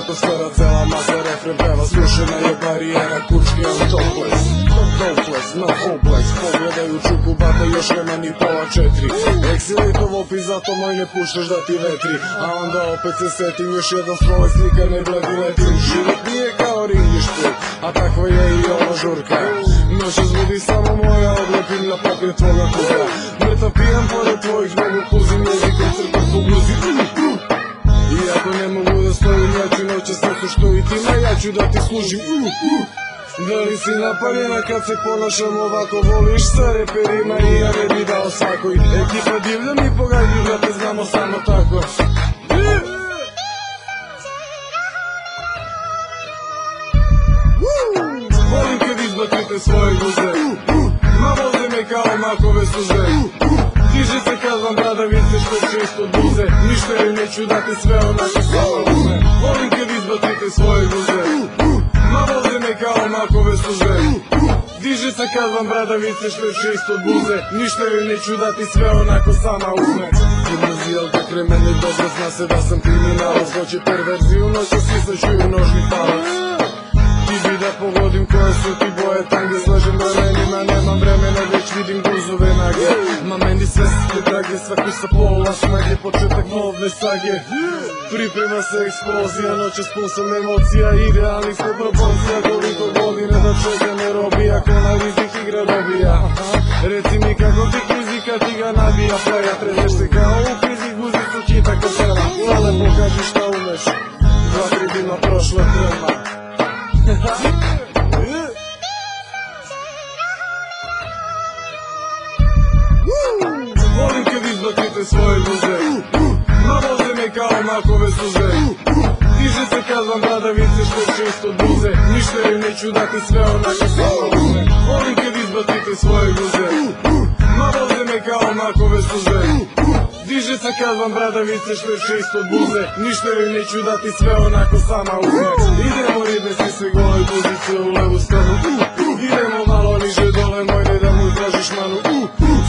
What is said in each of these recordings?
to stvara cela masa, refren peva, slušena je barijera, kučki autoples, no hopeless, pogledajuću kubata, još nema ni pola 4. Exilitov opis, zato moj ne puštaš da ti vetri, a onda opet se setim, još jedan slove slika, ne bledi letim. Život nije kao ringiš put, a takva je i ova žurka. Noća zbudi samo moja, odlepim na papir tvoga kuka. Mrtav pijan pored tvojih nogu, puzim jezikom crtam po bluzi. Iako ne mogu da stojim, ja ću noća srcu što i ti, a ja ću da ti služim. Da li si napaljena kad se ponašam ovako, voliš sa reperima i ja ne bi dao svakoj. Ekipa divlja mi pogađu da te znamo samo tako. Volim kad izbacite svoje guze, ma voze me kao makove suze. Diže se kad vam bradavice što čisto buze, ništa joj neću dati, sve onako samo ume. Volim kad izbacite svoje guze, ma voze me kao makove suze. Diže se kad vam bradavice što čisto buze, ništa joj neću dati, sve onako sama uzme. Gimnazijal da kre mene dobro, zna se da sam kriminalac, hoće perverziju, noća svi se čuju nožni palac. Ti bi da pogodim koje su ti boje tange, slažem ramenima, nemam vremena, već vidim guzove nage. Ma meni sve se drage, svaku sa pola snage, početak nove sage. Priprema se eksplozija, noća spun sam emocija, idealnih ste proporcija, koliko godine da čeka ne robija, ko na rizik igra dobija. Reci mi kako ti fizika, ti ga nabija, plaja, trezeš se kao u fizik, guzicu kita kosela. Sada pokaži šta umeš, 2-3 dima prošla trema. Volim kad izbacite svoje guze, ma voze me kao makove suze. Diže se kad vam bradavice što čisto buze, ništa joj neću dati, sve onako samo ume. Volim kad izbacite svoje guze, ma voze me kao makove suze. Diže se kad vam bradavice što čisto buze, ništa joj neću dati, sve onako sama ume. Idemo ribe svi se gole buzice u levu stranu, idemo malo niže dole, moj ne da mu tražiš manu.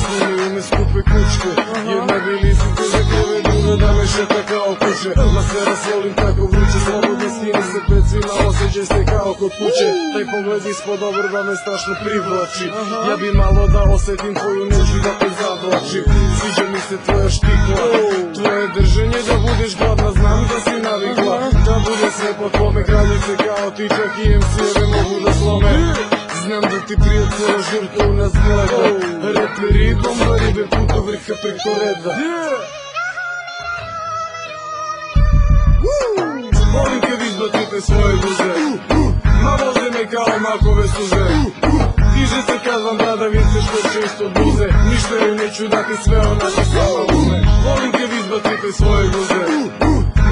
Snimaju me skupe kučke, jer ne bi lisice za kreve druge da me šeta kao kuće. Ma se razvolim tako vruće, slobodno skini se pred svima, osjećaj se kao kod kuće. Taj pogled ispod obrva me strašno privlači, ja bi malo da osetim tvoju neč i da te zavlačim. Sviđa mi se tvoja štikla, tvoje drženje da budeš gladna, znam da si navikla. Da bude sve po tvome, kraljice kao ti, čak i MC-eve mogu da slome. Znam da ti prije cijela žurka u nas gleda, reperi i bombari be puto vrha preko reda. Volim kad izbacite svoje guze, ma voze me kao makove suze. Diže se kad vam bradavice što čisto buze, ništa joj neću dati, sve onako sama ume. Volim kad izbacite svoje guze,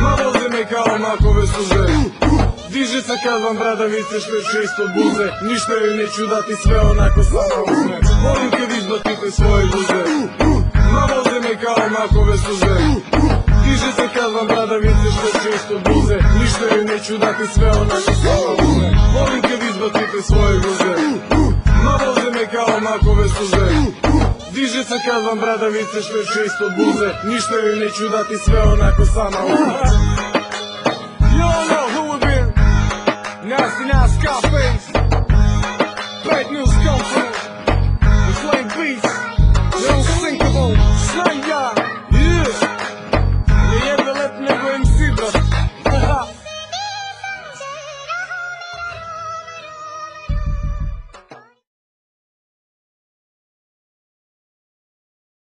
ma voze me kao makove suze. Diže se kad vam bradavice što čisto buze, ništa joj neću dati, sve onako sama uzme. Volim kad izbacite svoje guze, ma voze me kao makove suze. Diže se kad vam bradavice što čisto buze, ništa joj neću dati, sve onako sama uzme. Volim kad izbacite svoje guze, ma voze me kao makove suze. Diže se kad vam bradavice što čisto buze, ništa joj neću dati, sve onako sama uzme. Nasty, now Scarface. Bad news, go